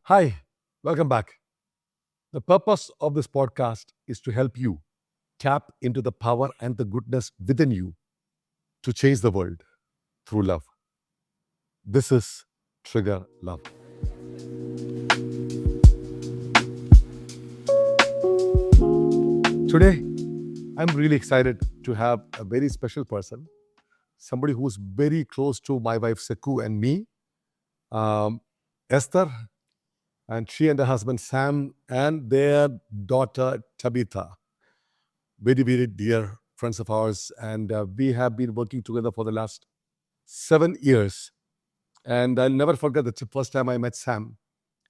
Hi, welcome back. The purpose of this podcast is to help you tap into the power and the goodness within you to change the world through love. This is Trigger Love. Today, I'm really excited to have a very special person, somebody who's very close to my wife Seku and me, Esther, and she and her husband Sam and their daughter Tabitha. Very, very dear friends of ours. And we have been working together for the last 7 years. And I'll never forget the first time I met Sam.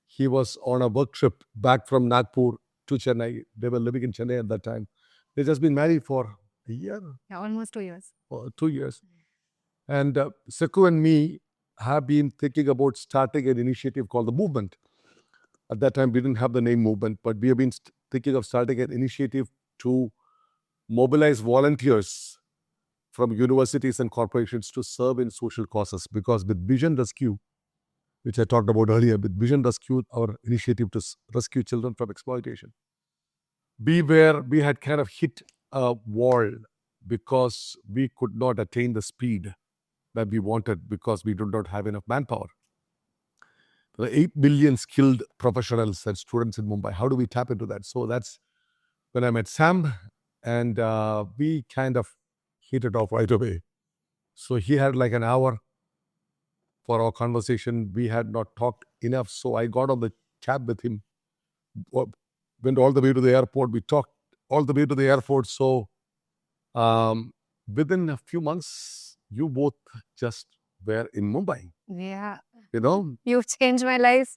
He was on a work trip back from Nagpur to Chennai. They were living in Chennai at that time. They've just been married for a year. Yeah, almost 2 years. Or 2 years. And Seku and me have been thinking about starting an initiative called the Movement. At that time, we didn't have the name Movement, but we have been thinking of starting an initiative to mobilize volunteers from universities and corporations to serve in social causes. Because with Vision Rescue, which I talked about earlier, with Vision Rescue, our initiative to rescue children from exploitation, we had kind of hit a wall because we could not attain the speed that we wanted because we did not have enough manpower. There are 8 million skilled professionals and students in Mumbai. How do we tap into that? So that's when I met Sam, and we kind of hit it off right away. So he had like an hour for our conversation. We had not talked enough. So I got on the cab with him, went all the way to the airport. We talked all the way to the airport. So within a few months, you both just were in Mumbai. Yeah. You know? You've changed my life.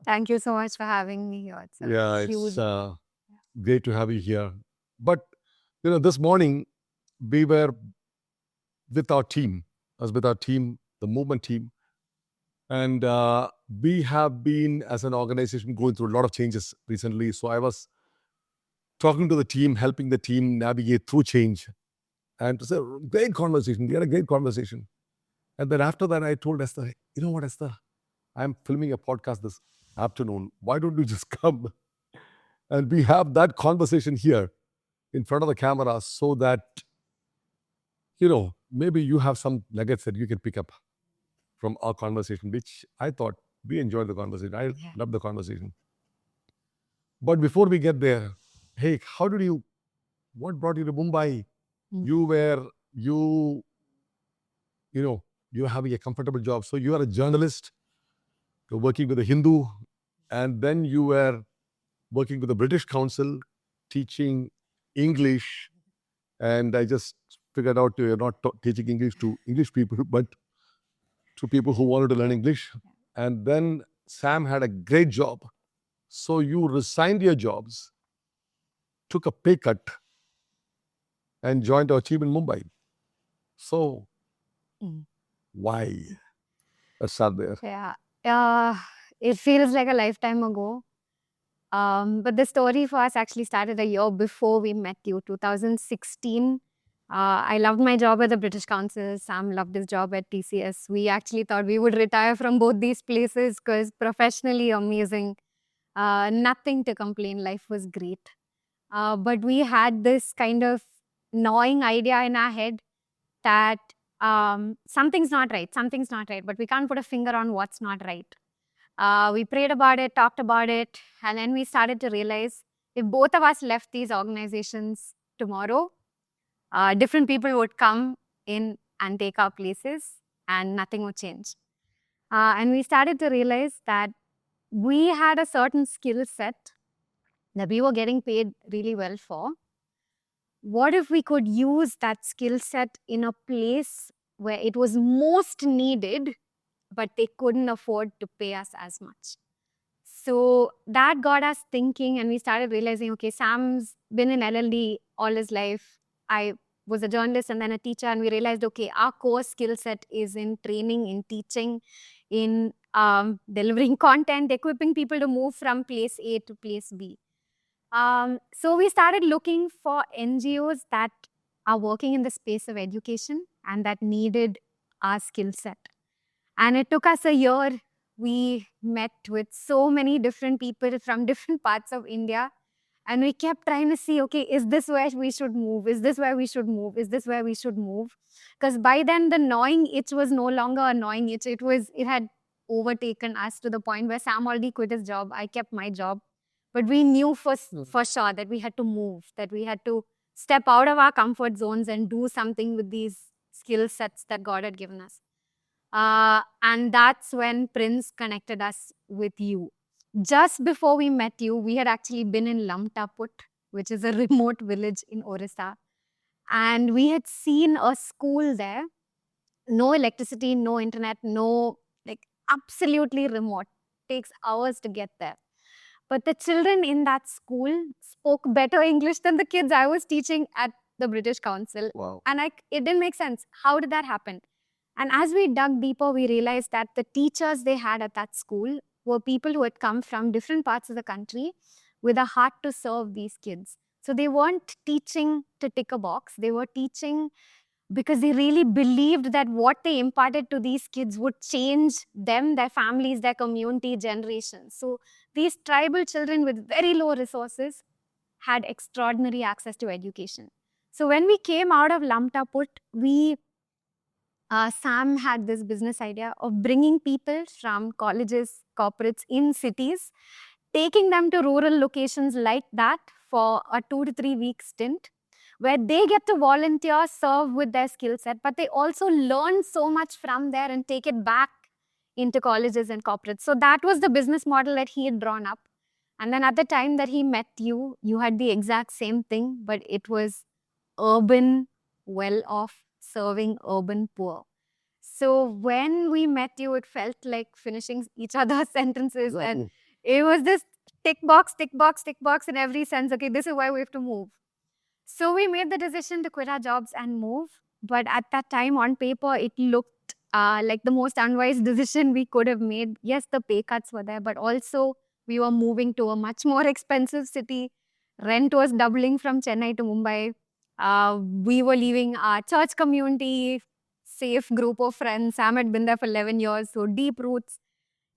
Thank you so much for having me here. It's great to have you here. But, this morning, we were with our team. I was with our team, the movement team. And we have been, as an organization, going through a lot of changes recently. So I was talking to the team, helping the team navigate through change. And it was a great conversation. We had a great conversation. And then after that, I told Esther, "Hey, you know what, Esther? I'm filming a podcast this afternoon. Why don't you just come?" And we have that conversation here in front of the camera so that, maybe you have some nuggets that you can pick up from our conversation, which I thought we enjoyed the conversation. I loved the conversation. But before we get there, hey, what brought you to Mumbai? You're having a comfortable job. So you are a journalist, you're working with a Hindu, and then you were working with the British Council, teaching English. And I just figured out you're not teaching English to English people, but to people who wanted to learn English. And then Sam had a great job. So you resigned your jobs, took a pay cut, and joined our team in Mumbai. So why? Let's start there. Yeah. It feels like a lifetime ago. But the story for us actually started a year before we met you, 2016. I loved my job at the British Council. Sam loved his job at TCS. We actually thought we would retire from both these places because professionally amazing. Nothing to complain. Life was great. But we had this kind of gnawing idea in our head that something's not right, but we can't put a finger on what's not right. We prayed about it, talked about it, and then we started to realize if both of us left these organizations tomorrow, different people would come in and take our places and nothing would change. And we started to realize that we had a certain skill set that we were getting paid really well for. What if we could use that skill set in a place where it was most needed, but they couldn't afford to pay us as much? So that got us thinking, and we started realizing, okay, Sam's been in LLD all his life. I was a journalist and then a teacher, and we realized, okay, our core skill set is in training, in teaching, in delivering content, equipping people to move from place A to place B. So we started looking for NGOs that are working in the space of education and that needed our skill set. And it took us a year. we met with so many different people from different parts of India. And we kept trying to see, okay, is this where we should move? Is this where we should move? Is this where we should move? Because by then the gnawing itch was no longer a gnawing itch. It had overtaken us to the point where Sam already quit his job. I kept my job. But we knew for sure that we had to move, that we had to step out of our comfort zones and do something with these skill sets that God had given us. And that's when Prince connected us with you. Just before we met you, we had actually been in Lamtaput, which is a remote village in Orissa. And we had seen a school there, no electricity, no internet, no, like, absolutely remote. Takes hours to get there. But the children in that school spoke better English than the kids I was teaching at the British Council. Wow. And it didn't make sense. How did that happen? And as we dug deeper, we realized that the teachers they had at that school were people who had come from different parts of the country with a heart to serve these kids. So they weren't teaching to tick a box, they were teaching because they really believed that what they imparted to these kids would change them, their families, their community, generations. So these tribal children with very low resources had extraordinary access to education. So when we came out of Lamtaput, Sam had this business idea of bringing people from colleges, corporates in cities, taking them to rural locations like that for a 2 to 3 week stint, where they get to volunteer, serve with their skill set, but they also learn so much from there and take it back into colleges and corporates. So that was the business model that he had drawn up. And then at the time that he met you, you had the exact same thing, but it was urban, well off, serving urban poor. So when we met you, it felt like finishing each other's sentences. And it was this tick box, tick box, tick box in every sense. Okay, this is why we have to move. So we made the decision to quit our jobs and move. But at that time, on paper, it looked like the most unwise decision we could have made. Yes, the pay cuts were there, but also we were moving to a much more expensive city. Rent was doubling from Chennai to Mumbai. We were leaving our church community, safe group of friends. Sam had been there for 11 years, so deep roots.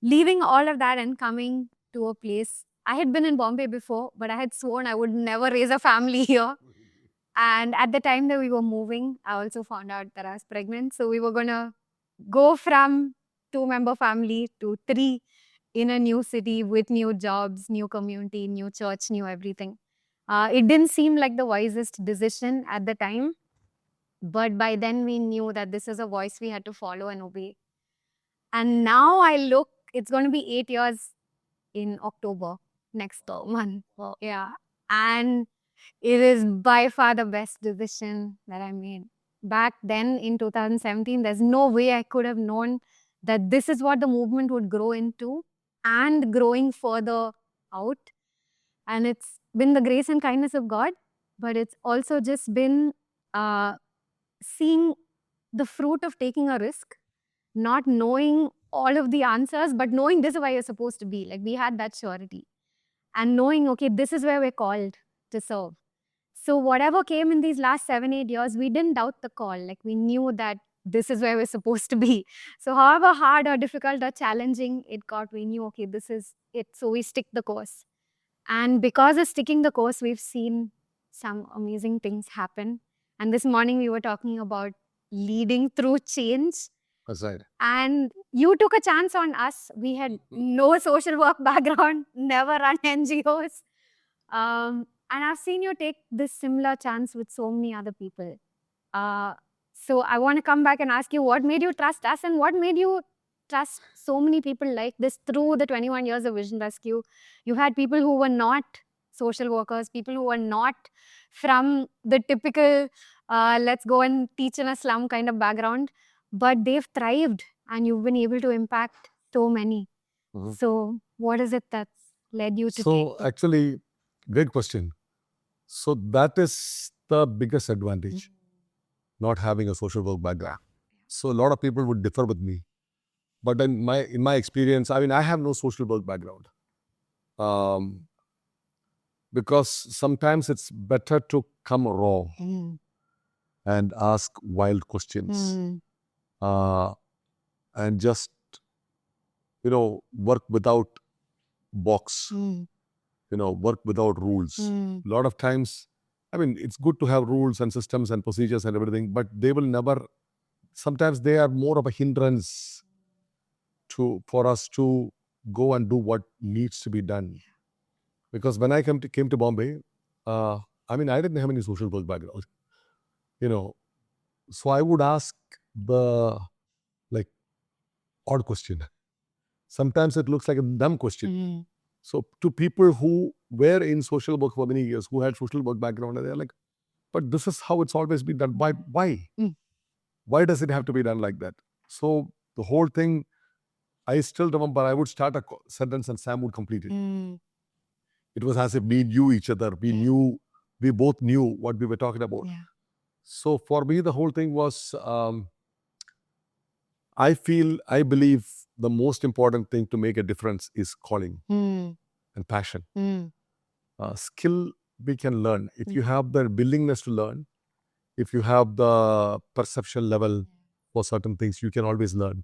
Leaving all of that and coming to a place. I had been in Bombay before, but I had sworn I would never raise a family here. And at the time that we were moving, I also found out that I was pregnant. So we were going to go from 2-member family to 3 in a new city with new jobs, new community, new church, new everything. It didn't seem like the wisest decision at the time. But by then we knew that this is a voice we had to follow and obey. And now I look, it's going to be 8 years in October next month. Yeah. And it is by far the best decision that I made. Back then in 2017, there's no way I could have known that this is what the movement would grow into and growing further out. And it's been the grace and kindness of God, but it's also just been seeing the fruit of taking a risk, not knowing all of the answers, but knowing this is where you're supposed to be. Like, we had that surety. And knowing, okay, this is where we're called to serve. So whatever came in these last 7-8 years, we didn't doubt the call. Like, we knew that this is where we're supposed to be. So however hard or difficult or challenging it got, we knew, okay, this is it. So we stick the course. And because of sticking the course, we've seen some amazing things happen. And this morning we were talking about leading through change. That's right. And you took a chance on us. We had no social work background, never run NGOs. And I've seen you take this similar chance with so many other people. So I want to come back and ask you, what made you trust us and what made you trust so many people like this through the 21 years of Vision Rescue? You had people who were not social workers, people who were not from the typical let's go and teach in a slum kind of background, but they've thrived and you've been able to impact so many. So what is it that's led you to So actually, great question. So that is the biggest advantage, not having a social work background. So a lot of people would differ with me. But in my experience, I mean, I have no social work background. Because sometimes it's better to come raw and ask wild questions and just work without box, work without rules. A lot of times, it's good to have rules and systems and procedures and everything, but they will never, sometimes they are more of a hindrance for us to go and do what needs to be done. Because when I came to Bombay, I didn't have any social work background, so I would ask the odd question. Sometimes it looks like a dumb question. So to people who were in social work for many years, who had social work background, and they're like, but this is how it's always been done. Why? Why does it have to be done like that? So the whole thing, I still remember, I would start a sentence and Sam would complete it. It was as if we knew each other. We both knew what we were talking about. So for me, the whole thing was, I believe the most important thing to make a difference is calling and passion. Skill we can learn. If you have the willingness to learn, if you have the perception level for certain things, you can always learn.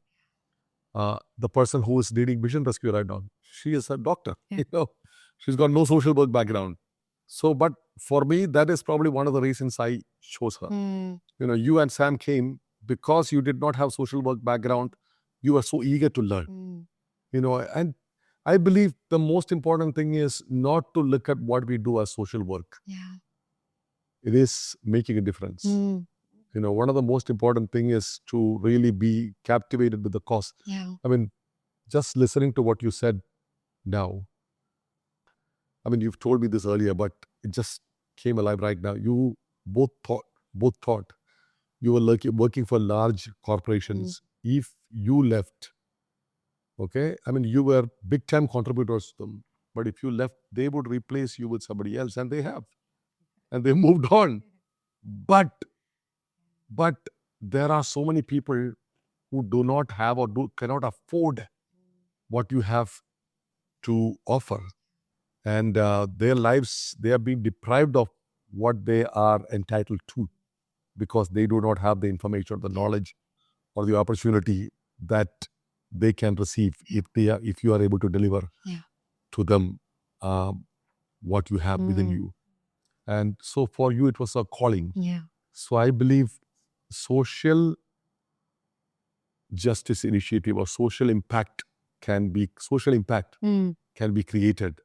The person who is leading Vision Rescue right now, she is a doctor. She's got no social work background. So, but for me, that is probably one of the reasons I chose her. You and Sam came because you did not have social work background. You were so eager to learn. And I believe the most important thing is not to look at what we do as social work. It is making a difference. One of the most important thing is to really be captivated with the cause. Just listening to what you said now, you've told me this earlier, but it just came alive right now. You both thought you were working for large corporations. If you left, okay, you were big time contributors to them, but if you left, they would replace you with somebody else, and they have, and they moved on. But there are so many people who do not have or cannot afford what you have to offer, and their lives, they are being deprived of what they are entitled to because they do not have the information or the knowledge or the opportunity that they can receive if you are able to deliver to them what you have within you. And so for you, it was a calling. So I believe social justice initiative or social impact can be created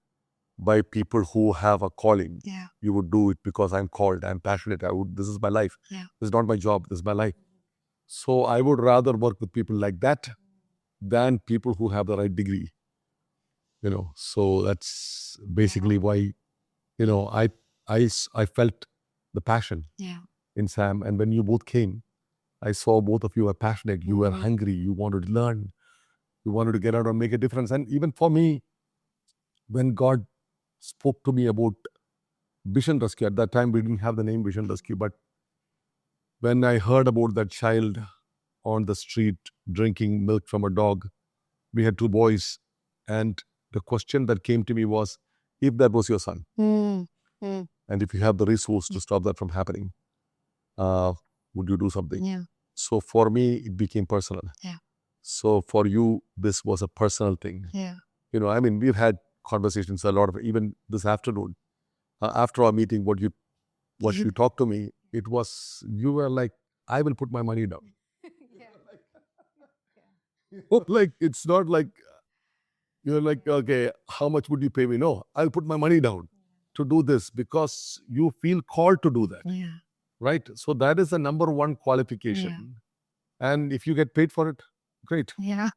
by people who have a calling. You would do it because I'm called, I'm passionate, this is my life. This is not my job, this is my life. So I would rather work with people like that than people who have the right degree. So that's basically why, I felt the passion in Sam. And when you both came, I saw both of you were passionate, you were hungry, you wanted to learn, you wanted to get out and make a difference. And even for me, when God spoke to me about Vision Rescue, at that time we didn't have the name Vision Rescue, but when I heard about that child on the street drinking milk from a dog, we had 2 boys, and the question that came to me was, if that was your son, and if you have the resource to stop that from happening, would you do something? So for me, it became personal. So for you, this was a personal thing. We've had conversations a lot of, even this afternoon, after our meeting, what you talked to me, it was, you were like, I will put my money down. Like, it's not like, you're like, okay, how much would you pay me? No, I'll put my money down to do this because you feel called to do that. Right? So that is the number one qualification. And if you get paid for it, great. Yeah.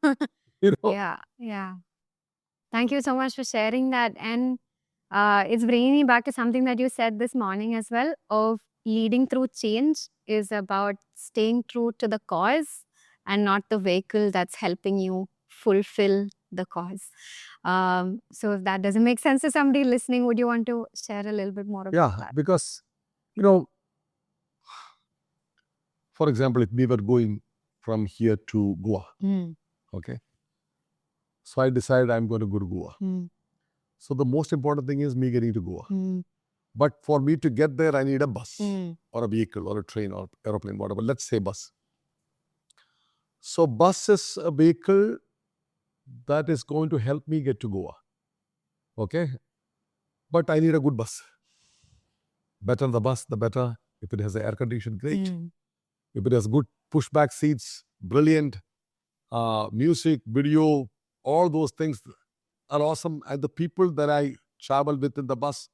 Thank you so much for sharing that. And it's bringing me back to something that you said this morning as well, of leading through change is about staying true to the cause and not the vehicle that's helping you fulfill the cause. So if that doesn't make sense to somebody listening, would you want to share a little bit more about that? Because, for example, if we were going from here to Goa, okay, so I decided I'm going to go to Goa. So the most important thing is me getting to Goa. But for me to get there, I need a bus or a vehicle or a train or aeroplane, whatever. Let's say bus. So bus is a vehicle that is going to help me get to Goa. Okay? But I need a good bus. Better the bus, the better. If it has air condition, great. If it has good pushback seats, brilliant. Music, video, all those things are awesome. And the people that I travel with in the bus,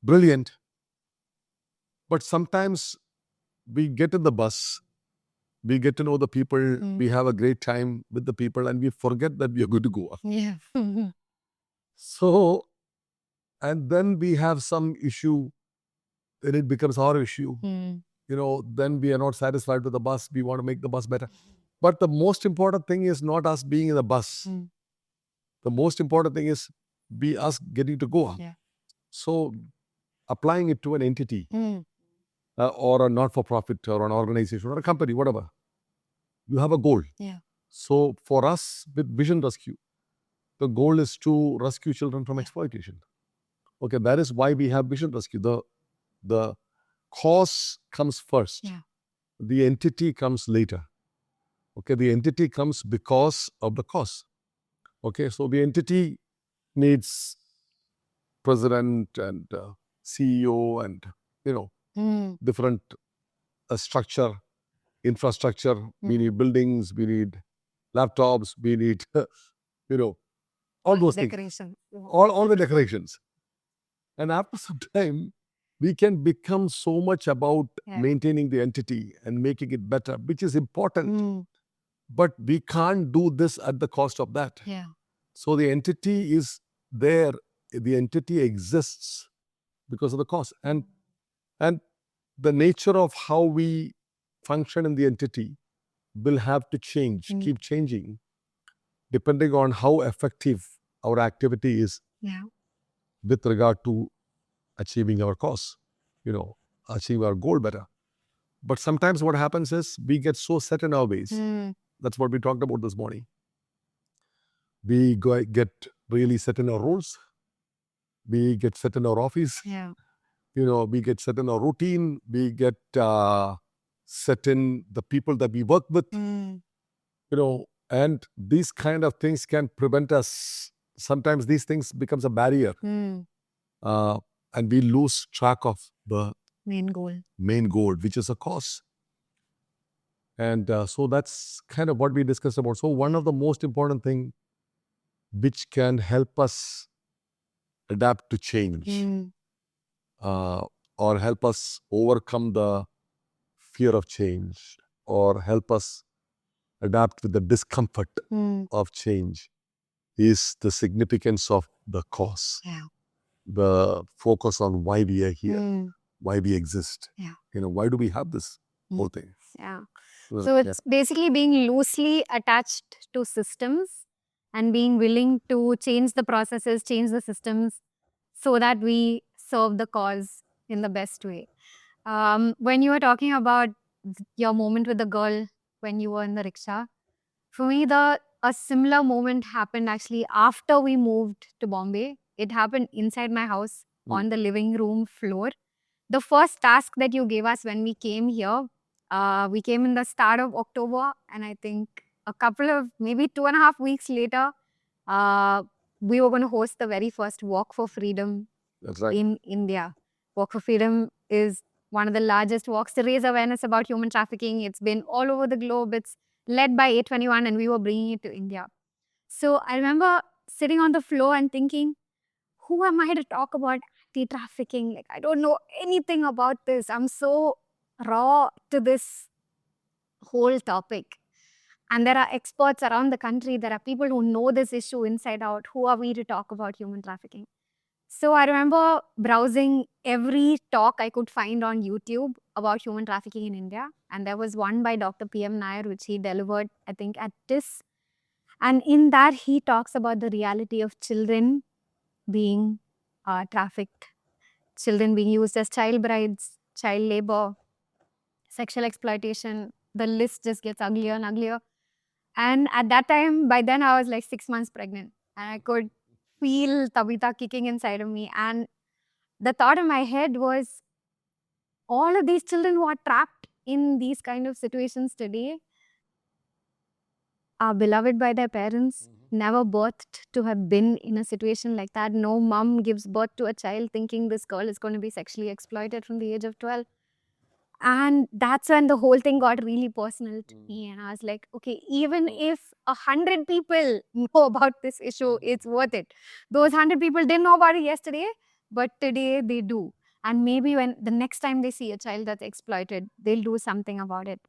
brilliant. But sometimes we get in the bus, we get to know the people, we have a great time with the people, and we forget that we are going to Goa. Yeah. So, and then we have some issue, and it becomes our issue. Then we are not satisfied with the bus. We want to make the bus better. But the most important thing is not us being in the bus. The most important thing is us getting to Goa. Yeah. So, applying it to an entity or a not-for-profit or an organization or a company, whatever, you have a goal. Yeah. So, for us with Vision Rescue, the goal is to rescue children from exploitation. Okay, that is why we have Vision Rescue. The cause comes first. Yeah. The entity comes later. Okay, the entity comes because of the cause. Okay, so the entity needs president and CEO and different structure, infrastructure. We need buildings, we need laptops, we need all those things, Decoration. all the decorations. And after some time, we can become so much about maintaining the entity and making it better, which is important. But we can't do this at the cost of that. Yeah. So the entity is there. The entity exists because of the cause. And the nature of how we function in the entity will have to change, keep changing, depending on how effective our activity is with regard to achieving our cause, achieve our goal better. But sometimes what happens is we get so set in our ways. That's what we talked about this morning. We get really set in our roles. We get set in our office. Yeah. We get set in our routine. We get set in the people that we work with. And these kind of things can prevent us. Sometimes these things becomes a barrier. And we lose track of the Main goal, which is a cause. And so that's kind of what we discussed about. So one of the most important thing which can help us adapt to change or help us overcome the fear of change or help us adapt with the discomfort of change is the significance of the cause. Yeah. The focus on why we are here, why we exist. Yeah. Why do we have this whole thing? Yeah. So it's basically being loosely attached to systems and being willing to change the processes, change the systems so that we serve the cause in the best way. When you were talking about your moment with the girl when you were in the rickshaw, for me, a similar moment happened actually after we moved to Bombay. It happened inside my house on the living room floor. The first task that you gave us when we came here, we came in the start of October, and I think a couple of maybe 2.5 weeks later, we were going to host the very first Walk for Freedom in India. Walk for Freedom is one of the largest walks to raise awareness about human trafficking. It's been all over the globe. It's led by A21, and we were bringing it to India. So I remember sitting on the floor and thinking, who am I to talk about anti-trafficking? Like, I don't know anything about this. I'm so raw to this whole topic. And there are experts around the country. There are people who know this issue inside out. Who are we to talk about human trafficking? So I remember browsing every talk I could find on YouTube about human trafficking in India. And there was one by Dr. P.M. Nair, which he delivered, I think, at TIS. And in that, he talks about the reality of children being trafficked, children being used as child brides, child labor, sexual exploitation. The list just gets uglier and uglier. And at that time, by then I was like 6 months pregnant, and I could feel Tabitha kicking inside of me. And the thought in my head was, all of these children who are trapped in these kind of situations today are beloved by their parents, never birthed to have been in a situation like that. No mom gives birth to a child thinking this girl is going to be sexually exploited from the age of 12. And that's when the whole thing got really personal to me. And I was like, okay, even if 100 people know about this issue, it's worth it. Those 100 people didn't know about it yesterday, but today they do. And maybe when the next time they see a child that's exploited, they'll do something about it.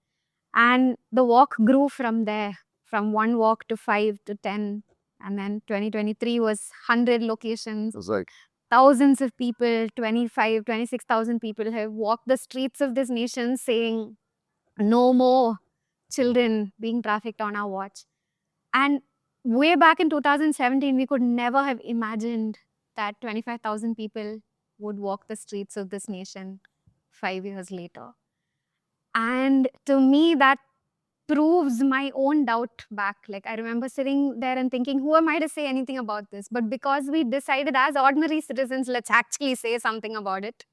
And the walk grew from there, from one walk to 5 to 10. And then 2023 was 100 locations. That's right. Thousands of people, 25, 26,000 people have walked the streets of this nation saying, no more children being trafficked on our watch. And way back in 2017, we could never have imagined that 25,000 people would walk the streets of this nation 5 years later. And to me, that proves my own doubt back. Like, I remember sitting there and thinking, who am I to say anything about this? But because we decided as ordinary citizens, let's actually say something about it,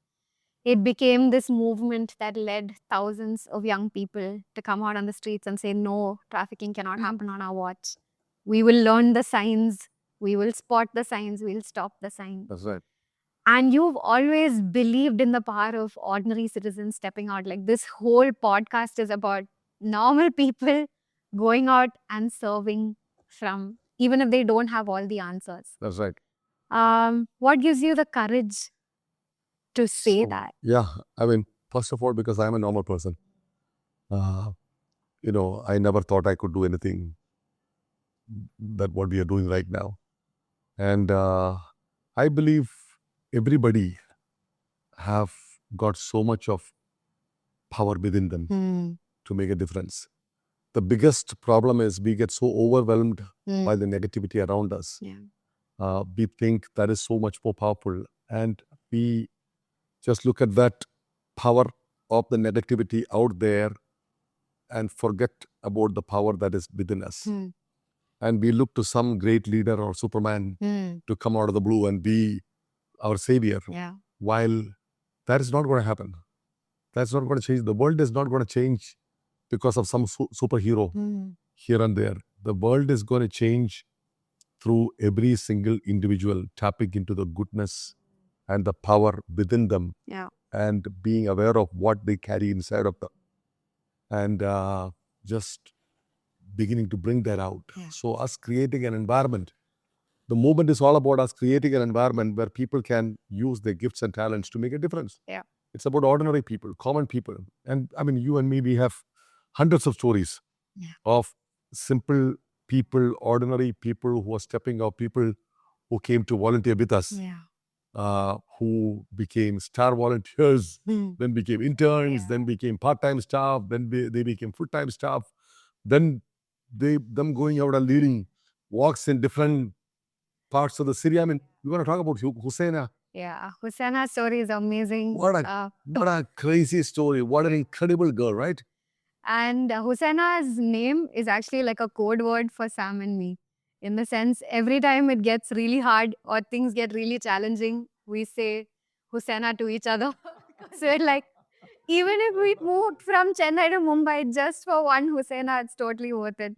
it became this movement that led thousands of young people to come out on the streets and say, no, trafficking cannot happen on our watch. We will learn the signs. We will spot the signs. We'll stop the signs. That's right. And you've always believed in the power of ordinary citizens stepping out. Like, this whole podcast is about normal people going out and serving from, even if they don't have all the answers. That's right. What gives you the courage to say that? Yeah, I mean, first of all, because I'm a normal person. I never thought I could do anything that what we are doing right now. And I believe everybody have got so much of power within them to make a difference. The biggest problem is we get so overwhelmed by the negativity around us. Yeah. We think that is so much more powerful, and we just look at that power of the negativity out there and forget about the power that is within us. And we look to some great leader or Superman to come out of the blue and be our savior. Yeah. While that is not going to happen. That's not going to change. The world is not going to change because of some superhero here and there. The world is going to change through every single individual tapping into the goodness and the power within them. Yeah. And being aware of what they carry inside of them. And just beginning to bring that out. Yeah. So us creating an environment, the movement is all about us creating an environment where people can use their gifts and talents to make a difference. Yeah. It's about ordinary people, common people. And I mean, you and me, we have hundreds of stories of simple people, ordinary people who are stepping up, people who came to volunteer with us. Who became star volunteers, then became interns, then became part-time staff, then they became full-time staff. Then them going out and leading walks in different parts of the city. I mean, we're going to talk about Husena. Yeah, Husena's story is amazing. What a crazy story. What an incredible girl, right? And Husena's name is actually like a code word for Sam and me. In the sense, every time it gets really hard or things get really challenging, we say Husena to each other. So it's like, even if we moved from Chennai to Mumbai just for one Husena, it's totally worth it.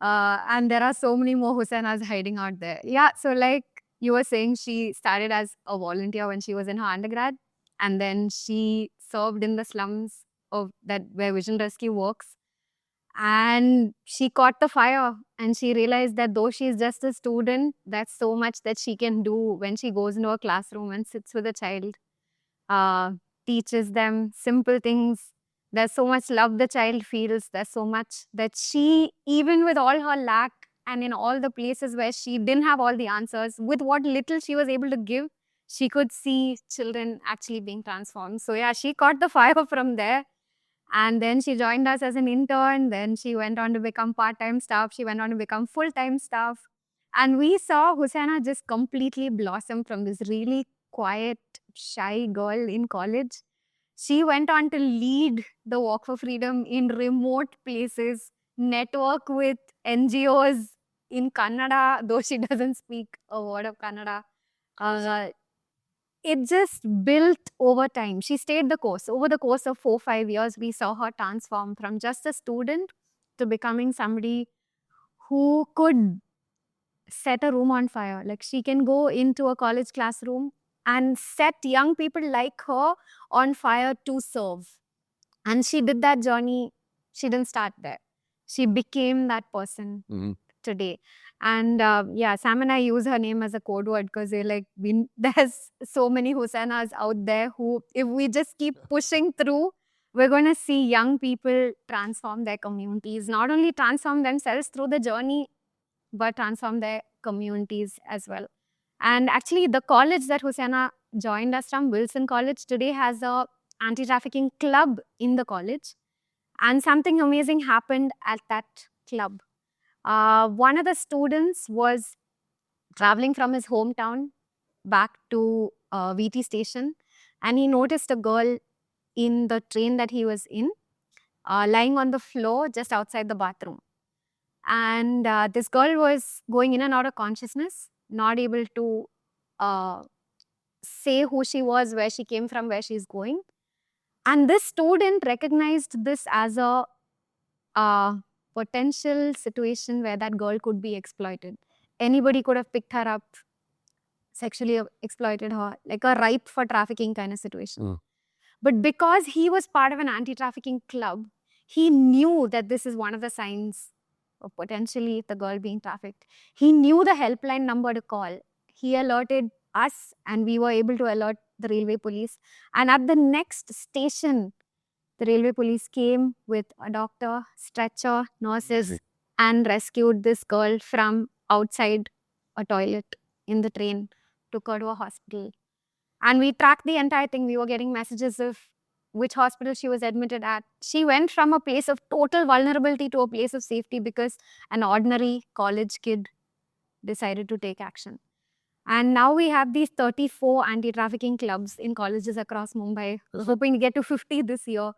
And there are so many more Husenas hiding out there. Yeah, so like you were saying, she started as a volunteer when she was in her undergrad. And then she served in the slums of that where Vision Rescue works. And she caught the fire and she realized that though she's just a student, that's so much that she can do when she goes into a classroom and sits with a child, teaches them simple things. There's so much love the child feels. There's so much that she, even with all her lack and in all the places where she didn't have all the answers, with what little she was able to give, she could see children actually being transformed. So yeah, she caught the fire from there. And then she joined us as an intern. Then she went on to become part-time staff. She went on to become full-time staff. And we saw Husena just completely blossom from this really quiet, shy girl in college. She went on to lead the Walk for Freedom in remote places, network with NGOs in Kannada, though she doesn't speak a word of Kannada. It just built over time. She stayed the course. Over the course of 4-5 years, we saw her transform from just a student to becoming somebody who could set a room on fire. Like, she can go into a college classroom and set young people like her on fire to serve. And she did that journey. She didn't start there. She became that person today. And yeah, Sam and I use her name as a code word because they're like, there's so many Husenas out there who, if we just keep pushing through, we're going to see young people transform their communities, not only transform themselves through the journey, but transform their communities as well. And actually, the college that Husena joined us from, Wilson College, today has a anti-trafficking club in the college. And something amazing happened at that club. One of the students was traveling from his hometown back to VT station, and he noticed a girl in the train that he was in, lying on the floor just outside the bathroom. And this girl was going in and out of consciousness, not able to say who she was, where she came from, where she's going. And this student recognized this as a potential situation where that girl could be exploited. Anybody could have picked her up, sexually exploited her, like a ripe for trafficking kind of situation. But because he was part of an anti-trafficking club, he knew that this is one of the signs of potentially the girl being trafficked. He knew the helpline number to call. He alerted us, and we were able to alert the railway police. And at the next station, the railway police came with a doctor, stretcher, nurses, and rescued this girl from outside a toilet in the train, took her to a hospital. And we tracked the entire thing. We were getting messages of which hospital she was admitted at. She went from a place of total vulnerability to a place of safety because an ordinary college kid decided to take action. And now we have these 34 anti-trafficking clubs in colleges across Mumbai, hoping to get to 50 this year,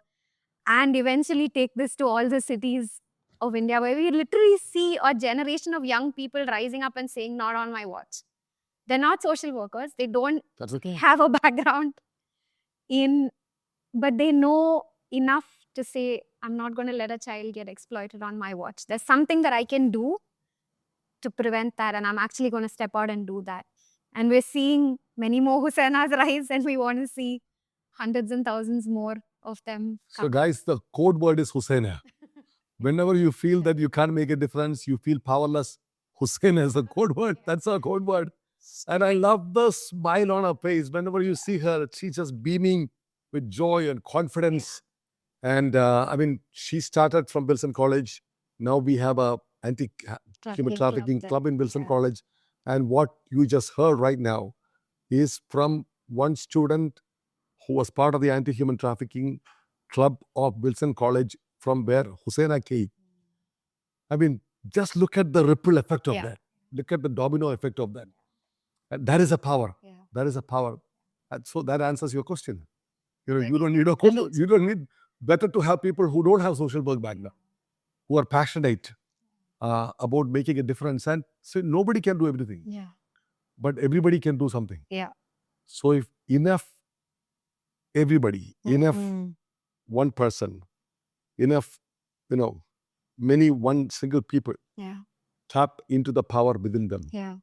and eventually take this to all the cities of India, where we literally see a generation of young people rising up and saying, not on my watch. They're not social workers. They don't have a background in, but they know enough to say, I'm not going to let a child get exploited on my watch. There's something that I can do to prevent that, and I'm actually going to step out and do that. And we're seeing many more Husenas rise, and we want to see hundreds and thousands more of them. So guys, the code word is Husena. Whenever you feel that you can't make a difference, you feel powerless, Husena is a code word. That's a code word. And I love the smile on her face. Whenever you see her, she's just beaming with joy and confidence. And I mean, she started from Wilson College. Now we have a anti-human trafficking club in Wilson College. And what you just heard right now is from one student who was part of the anti-human trafficking club of Wilson College, from where Husena came. I mean, just look at the ripple effect of that. Look at the domino effect of that. And that is a power. That is a power. And so that answers your question. You know, you don't need a coach. You don't need, better to have people who don't have social work background, who are passionate about making a difference. And so nobody can do everything. But everybody can do something. So if enough everybody, enough one person, enough, many one single people tap into the power within them,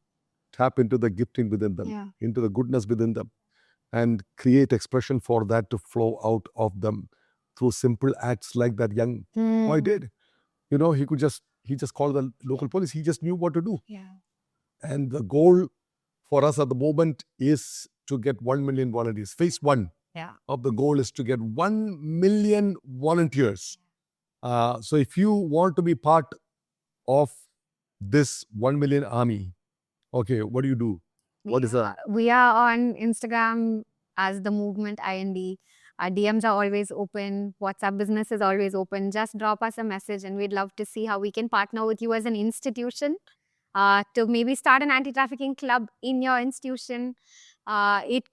tap into the gifting within them, into the goodness within them, and create expression for that to flow out of them through simple acts like that young boy did. He just called the local police. He just knew what to do. And the goal for us at the moment is to get 1 million volunteers. Phase 1 of the goal is to get 1 million volunteers. So if you want to be part of this 1 million army, okay, what do you do? What is that? We are on Instagram as the movement IND. Our DMs are always open. WhatsApp business is always open. Just drop us a message, and we'd love to see how we can partner with you as an institution to maybe start an anti-trafficking club in your institution. It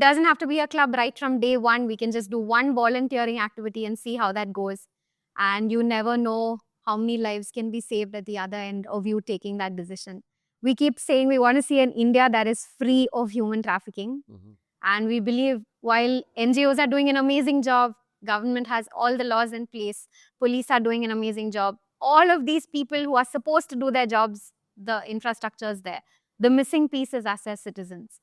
doesn't have to be a club right from day one. We can just do one volunteering activity and see how that goes. And you never know how many lives can be saved at the other end of you taking that decision. We keep saying we want to see an India that is free of human trafficking. And we believe while NGOs are doing an amazing job, government has all the laws in place, police are doing an amazing job, all of these people who are supposed to do their jobs The infrastructure is there. The missing piece is us as citizens.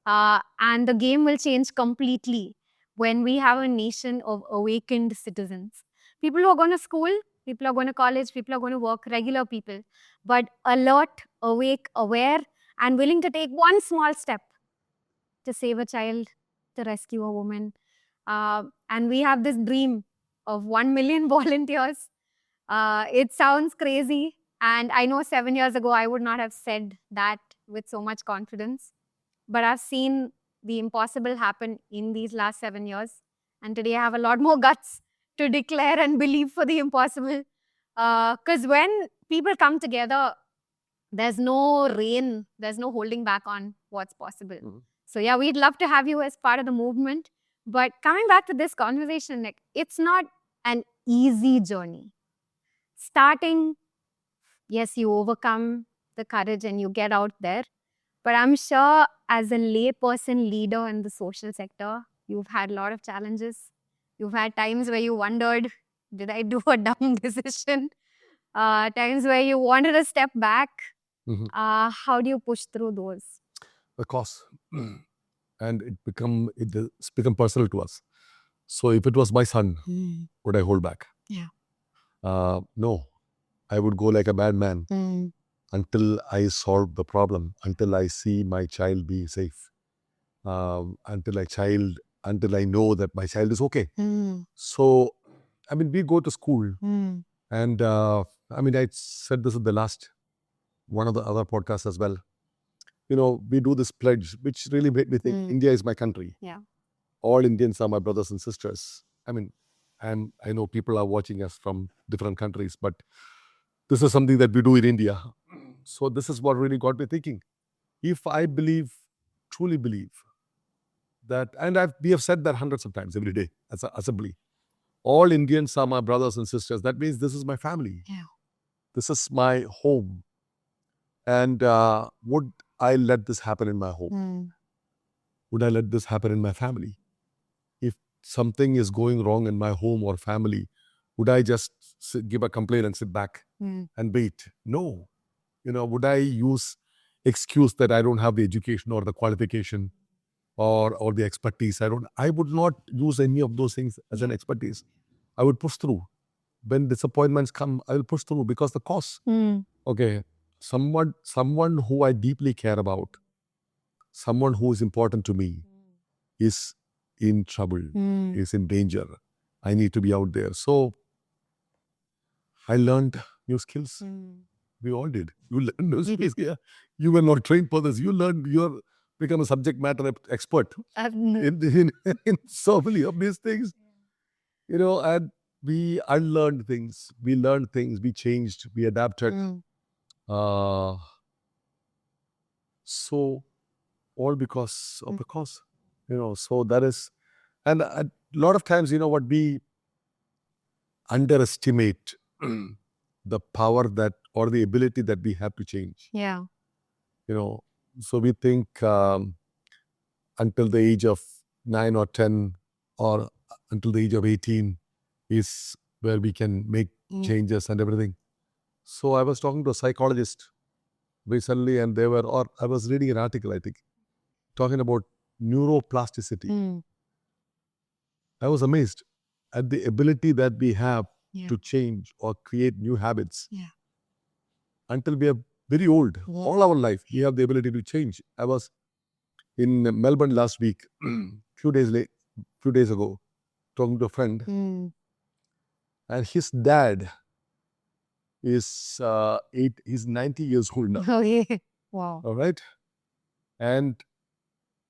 And the game will change completely when we have a nation of awakened citizens. People who are going to school, people who are going to college, people who are going to work, regular people, but alert, awake, aware, and willing to take one small step to save a child, to rescue a woman. And we have this dream of 1 million volunteers. It sounds crazy. And I know 7 years ago, I would not have said that with so much confidence. But I've seen the impossible happen in these last 7 years. And today I have a lot more guts to declare and believe for the impossible. Because when people come together, there's no rein, there's no holding back on what's possible. Mhm. So yeah, we'd love to have you as part of the movement. But coming back to this conversation, like, it's not an easy journey. Starting, yes, you overcome the courage and you get out there. But I'm sure as a layperson leader in the social sector, you've had a lot of challenges. You've had times where you wondered, did I do a dumb decision? Times where you wanted to step back. Mhm. How do you push through those? Of course. And it's become personal to us. So if it was my son, would I hold back? Yeah. No, I would go like a madman until I solve the problem, until I see my child be safe, until I know that my child is okay. So, I mean, we go to school, and I mean, I said this in the last one of the other podcasts as well. You know, we do this pledge, which really made me think India is my country. Yeah. All Indians are my brothers and sisters. I mean, I know people are watching us from different countries, but this is something that we do in India. So this is what really got me thinking. If I truly believe that, and we have said that hundreds of times every day as an assembly, all Indians are my brothers and sisters. That means this is my family. Yeah. This is my home. And would I let this happen in my home? Would I let this happen in my family? If something is going wrong in my home or family, would I just give a complaint and sit back and wait? No. You know, would I use excuse that I don't have the education or the qualification or the expertise? I would not use any of those things as an expertise. I would push through. When disappointments come, I will push through because the cause. Okay, someone who I deeply care about, someone who is important to me, is in trouble, is in danger. I need to be out there. So I learned new skills. We all did. You learned new skills. Yeah. You were not trained for this. You're become a subject matter expert in so many of these things. You know, and we unlearned things. We learned things. We changed. We adapted. Uh, so all because of the cause. You know, so that is, and a lot of times, you know what, we underestimate the power that or the ability that we have to change. Yeah. You know, so we think until the age of 9 or 10 or until the age of 18 is where we can make changes and everything. So I was talking to a psychologist recently, and I was reading an article, I think, talking about neuroplasticity. I was amazed at the ability that we have to change or create new habits. Until we are very old, all our life, we have the ability to change. I was in Melbourne last week, few days ago, talking to a friend, and his dad is he's 90 years old now. Oh, yeah. Wow. All right, and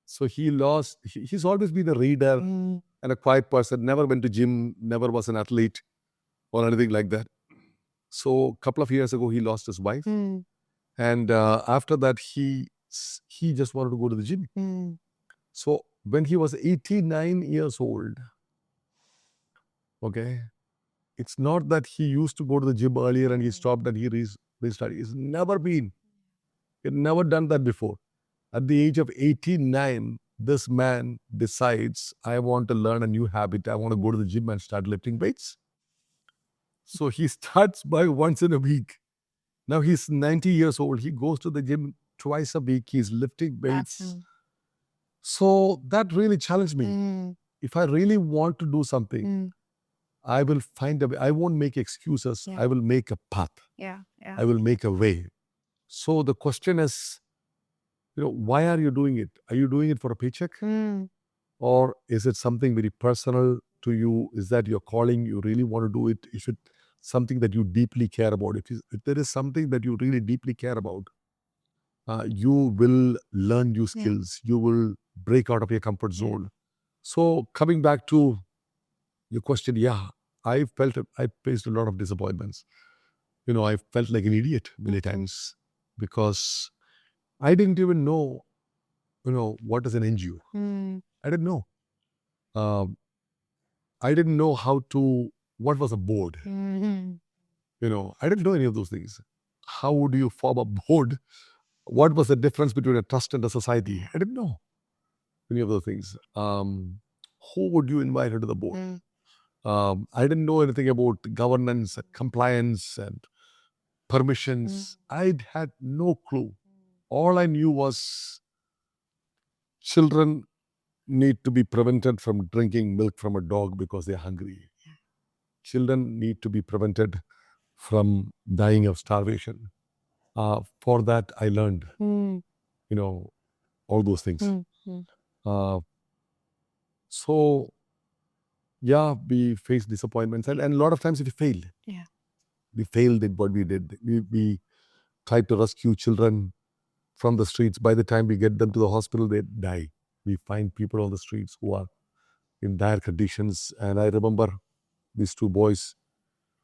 so he's always been a reader and a quiet person. Never went to gym. Never was an athlete or anything like that. So a couple of years ago, he lost his wife, and after that, he just wanted to go to the gym. So when he was 89 years old, okay, it's not that he used to go to the gym earlier and he stopped and he restarted. He's never been. He had never done that before. At the age of 89, this man decides, I want to learn a new habit. I want to go to the gym and start lifting weights. So he starts by once in a week. Now he's 90 years old. He goes to the gym twice a week. He's lifting weights. So that really challenged me. If I really want to do something, I will find a way. I won't make excuses. Yeah. I will make a path. Yeah. I will make a way. So the question is, why are you doing it? Are you doing it for a paycheck? Or is it something very personal to you? Is that your calling? You really want to do it? Is it something that you deeply care about? If there is something that you really deeply care about, you will learn new skills. You will break out of your comfort zone. So coming back to your question, I faced a lot of disappointments. I felt like an idiot many times because I didn't even know, what is an NGO. I didn't know. I didn't know what was a board. I didn't know any of those things. How do you form a board? What was the difference between a trust and a society? I didn't know any of those things. Who would you invite into the board? I didn't know anything about governance and compliance and permissions. I had no clue. All I knew was children need to be prevented from drinking milk from a dog because they're hungry. Children need to be prevented from dying of starvation. For that, I learned, all those things. Uh, so, we face disappointments, and a lot of times we fail. We failed at what we did. We tried to rescue children from the streets. By the time we get them to the hospital, they die. We find people on the streets who are in dire conditions. And I remember these two boys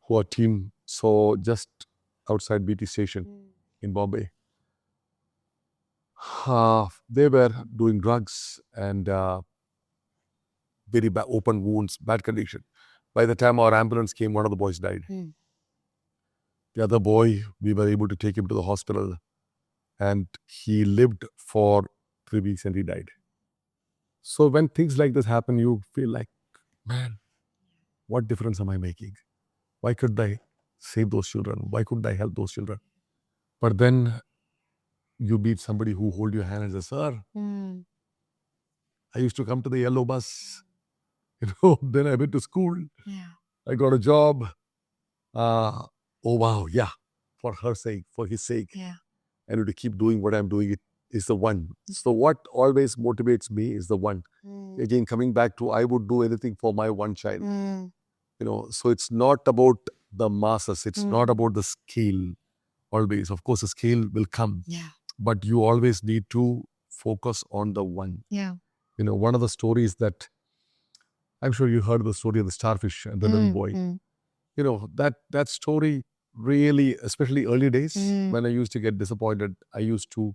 who are team. So just outside BT station in Bombay, they were doing drugs and very bad, open wounds, bad condition. By the time our ambulance came, one of the boys died. The other boy, we were able to take him to the hospital, and he lived for 3 weeks and he died. So when things like this happen, you feel like, man, what difference am I making? Why could I save those children? Why couldn't I help those children? But then you meet somebody who hold your hand and says, sir, I used to come to the yellow bus. Then I went to school. I got a job. Oh, wow. Yeah. For her sake, for his sake. And to keep doing what I'm doing, it is the one. So what always motivates me is the one. Again, coming back to, I would do anything for my one child. So it's not about the masses. It's not about the scale always. Of course, the scale will come. But you always need to focus on the one. One of the stories that, I'm sure you heard the story of the starfish and the little boy. That story really, especially early days, when I used to get disappointed, I used to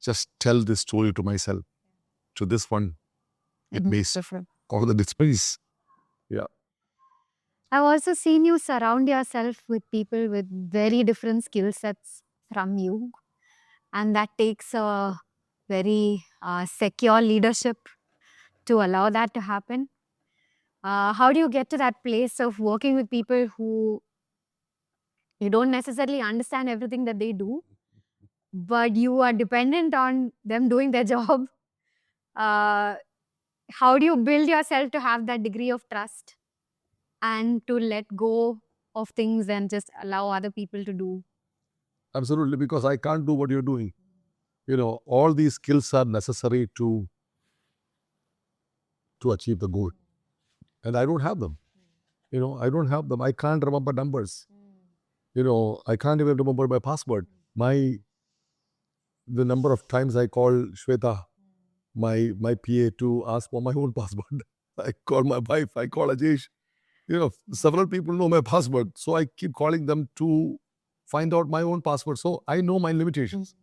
just tell this story to myself. To this one, it makes all the difference. Yeah. I've also seen you surround yourself with people with very different skill sets from you. And that takes a very secure leadership to allow that to happen. How do you get to that place of working with people who you don't necessarily understand everything that they do, but you are dependent on them doing their job? How do you build yourself to have that degree of trust and to let go of things and just allow other people to do? Absolutely, because I can't do what you're doing. All these skills are necessary to achieve the goal. And I don't have them. I don't have them. I can't remember numbers. I can't even remember my password. The number of times I call Shweta, my PA, to ask for my own password. I call my wife, I call Ajesh. Several people know my password. So I keep calling them to find out my own password. So I know my limitations.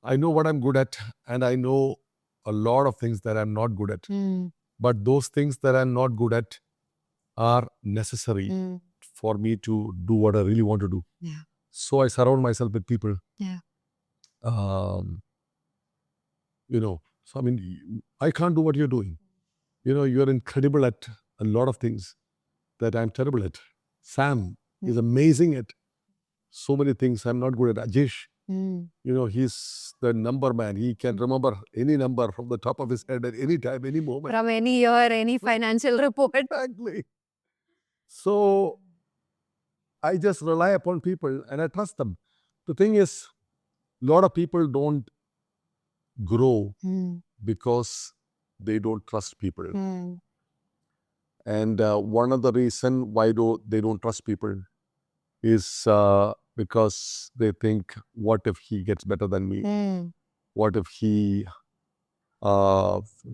I know what I'm good at, and I know a lot of things that I'm not good at. But those things that I'm not good at are necessary for me to do what I really want to do. So I surround myself with people. So I mean, I can't do what you're doing. You're incredible at a lot of things that I'm terrible at. Sam is amazing at so many things. I'm not good at Ajesh. He's the number man. He can remember any number from the top of his head at any time, any moment. From any year, any financial report. Exactly. So I just rely upon people and I trust them. The thing is, a lot of people don't grow because they don't trust people. And one of the reason why they don't trust people is because they think, what if he gets better than me? What if he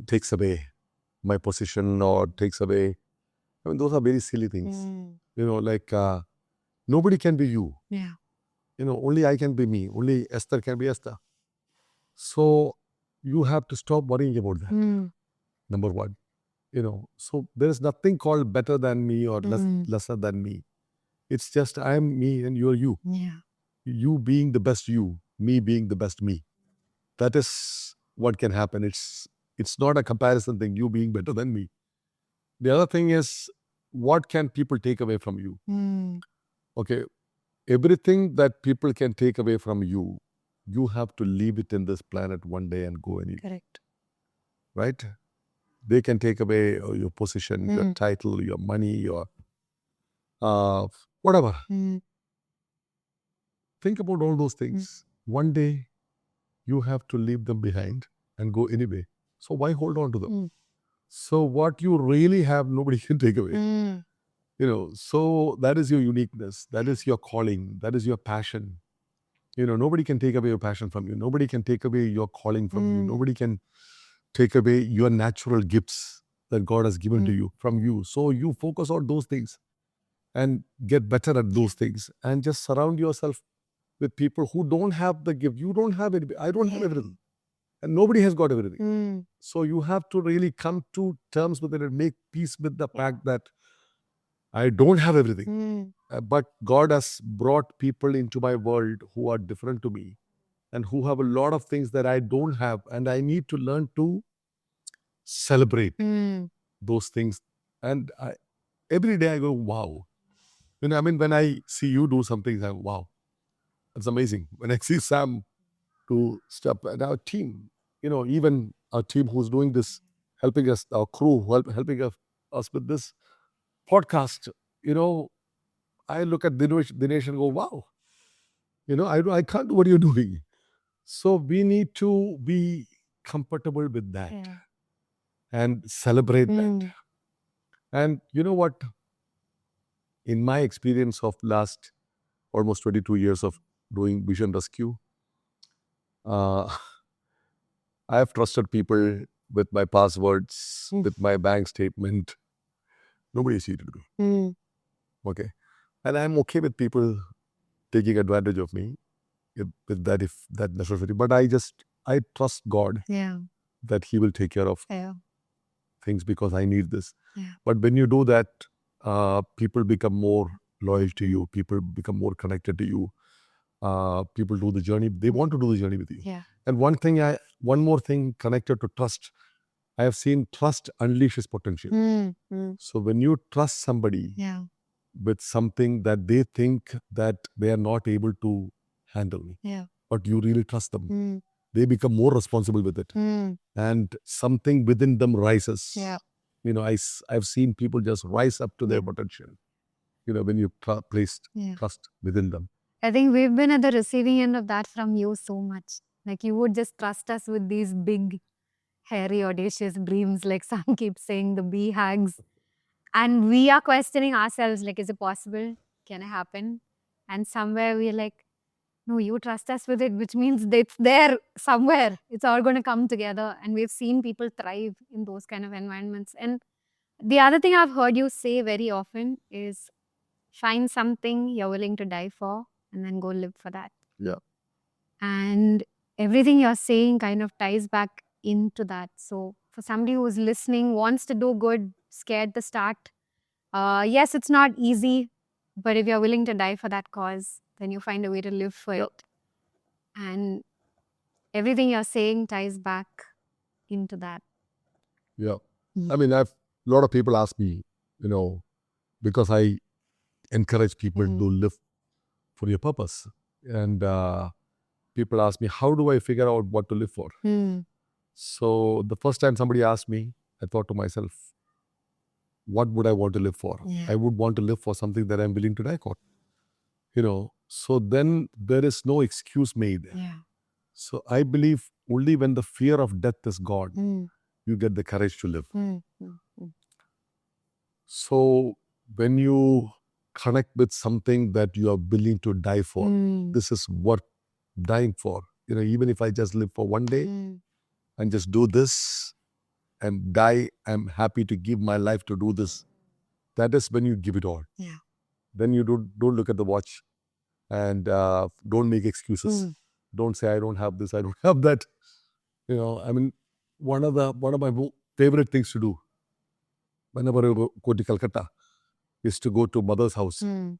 takes away my position or takes away? I mean, those are very silly things. Like nobody can be you. Yeah. Only I can be me. Only Esther can be Esther. So you have to stop worrying about that. Number one. So there is nothing called better than me or lesser than me. It's just I am me and you are you. Yeah. You being the best you, me being the best me. That is what can happen. It's not a comparison thing, you being better than me. The other thing is, what can people take away from you? Okay, everything that people can take away from you, you have to leave it in this planet one day and go anywhere. Correct. Right? They can take away your position, your title, your money, your whatever. Think about all those things. One day, you have to leave them behind and go anyway. So why hold on to them? So what you really have, nobody can take away. So that is your uniqueness. That is your calling. That is your passion. Nobody can take away your passion from you. Nobody can take away your calling from you. Nobody can take away your natural gifts that God has given to you from you. So you focus on those things and get better at those things and just surround yourself with people who don't have the gift. You don't have it. I don't have everything. And nobody has got everything. So you have to really come to terms with it and make peace with the fact that I don't have everything. But God has brought people into my world who are different to me and who have a lot of things that I don't have. And I need to learn to celebrate those things. And every day I go, wow. When I see you do something, I go, wow, that's amazing. When I see Sam do stuff and our team, even our team who's doing this, helping us, our crew, helping us with this podcast, I look at Dinesh and go, wow, I can't do what you're doing. So we need to be comfortable with that and celebrate that. And you know what? In my experience of last almost 22 years of doing vision rescue, uh, I have trusted people with my passwords, with my bank statement. Nobody is cheated me. Okay. And I'm okay with people taking advantage of me with that, if that necessary. But I trust God that He will take care of things because I need this. But when you do that, people become more loyal to you. People become more connected to you. People do the journey. They want to do the journey with you. And one more thing connected to trust. I have seen trust unleashes potential. So when you trust somebody with something that they think that they are not able to handle, but you really trust them, they become more responsible with it. And something within them rises. I've seen people just rise up to their potential, when you placed trust within them. I think we've been at the receiving end of that from you so much. Like you would just trust us with these big, hairy, audacious dreams, like Sam keeps saying, the BHAGs. And we are questioning ourselves, like, is it possible? Can it happen? And somewhere we're like, no, you trust us with it, which means it's there somewhere. It's all going to come together. And we've seen people thrive in those kind of environments. And the other thing I've heard you say very often is find something you're willing to die for and then go live for that. Yeah. And everything you're saying kind of ties back into that. So for somebody who's listening, wants to do good, scared to start, yes, it's not easy, but if you're willing to die for that cause, then you find a way to live for it. And everything you're saying ties back into that. Yeah. I mean, a lot of people ask me, because I encourage people to live for your purpose. And people ask me, how do I figure out what to live for? So the first time somebody asked me, I thought to myself, what would I want to live for? I would want to live for something that I'm willing to die for. So then there is no excuse made. So I believe only when the fear of death is gone, you get the courage to live. So when you connect with something that you are willing to die for, this is worth dying for. Even if I just live for one day and just do this and die, I'm happy to give my life to do this. That is when you give it all. Then you don't look at the watch and don't make excuses. Don't say I don't have this, I don't have that. One of my favorite things to do whenever I go to Calcutta is to go to Mother's house. And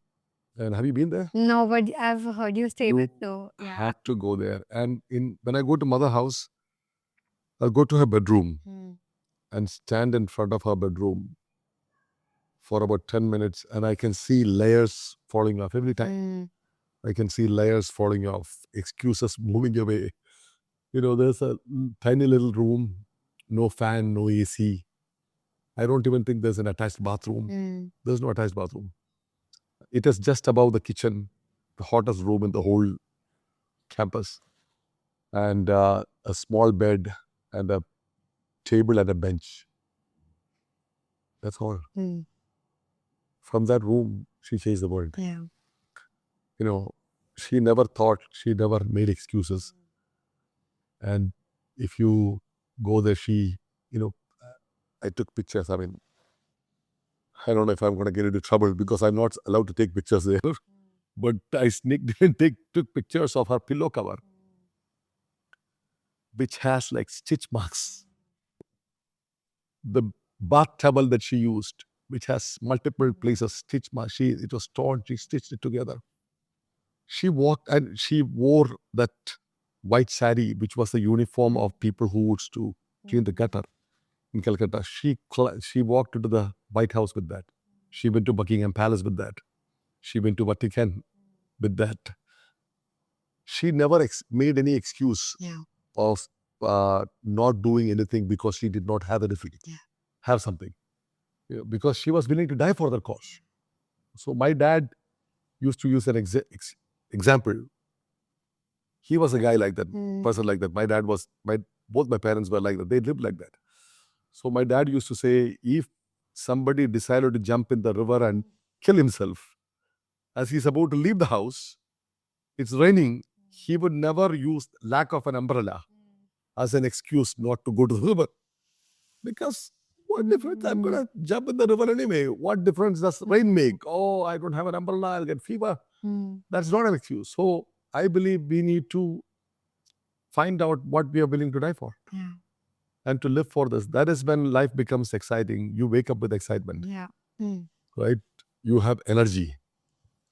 have you been there? No, but I've heard you say it, so have to go there. And when I go to Mother house, I'll go to her bedroom and stand in front of her bedroom for about 10 minutes, and I can see layers falling off every time. I can see layers falling off, excuses moving away. There's a tiny little room, no fan, no AC. I don't even think there's an attached bathroom. There's no attached bathroom. It is just above the kitchen, the hottest room in the whole campus, and a small bed and a table and a bench. That's all. From that room, she changed the world. She never thought, she never made excuses. And if you go there, I took pictures. I don't know if I'm going to get into trouble because I'm not allowed to take pictures there. But I sneaked and took pictures of her pillow cover, which has like stitch marks. The bath towel that she used, which has multiple places stitch marks. It was torn. She stitched it together. She walked and she wore that white sari, which was the uniform of people who used to clean the gutter in Calcutta. She walked into the White House with that. She went to Buckingham Palace with that. She went to Vatican with that. She never made any excuse of not doing anything because she did not have anything. Have something. Because she was willing to die for the cause. So my dad used to use an example. He was a guy like that, person like that. My dad was, both my parents were like that. They lived like that. So my dad used to say, if somebody decided to jump in the river and kill himself, as he's about to leave the house, it's raining, he would never use lack of an umbrella as an excuse not to go to the river. Because what difference? I'm going to jump in the river anyway. What difference does rain make? Oh, I don't have an umbrella, I'll get fever. That's not an excuse. So I believe we need to find out what we are willing to die for. And to live for this. That is when life becomes exciting. You wake up with excitement. Right? You have energy.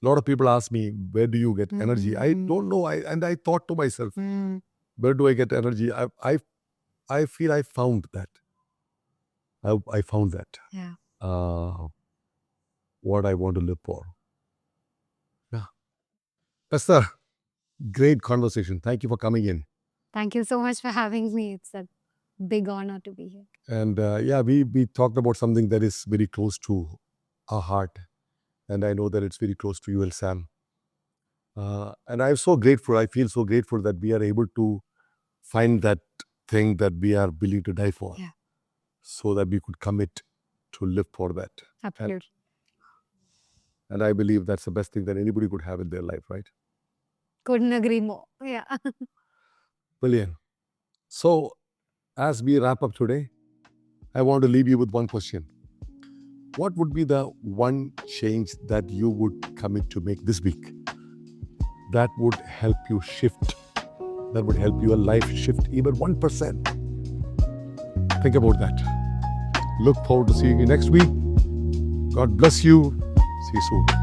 A lot of people ask me, where do you get energy? I don't know. I thought to myself, where do I get energy? I feel I found that. I found that. What I want to live for. Yeah. Esther, great conversation. Thank you for coming in. Thank you so much for having me. It's a big honor to be here. And we talked about something that is very close to our heart. And I know that it's very close to you and Sam. And I'm so grateful. I feel so grateful that we are able to find that thing that we are willing to die for. So that we could commit to live for that. Absolutely. And I believe that's the best thing that anybody could have in their life, right? Couldn't agree more. Yeah. Brilliant. So as we wrap up today, I want to leave you with one question. What would be the one change that you would commit to make this week that would help you shift, that would help your life shift even 1%? Think about that. Look forward to seeing you next week. God bless you. See you soon.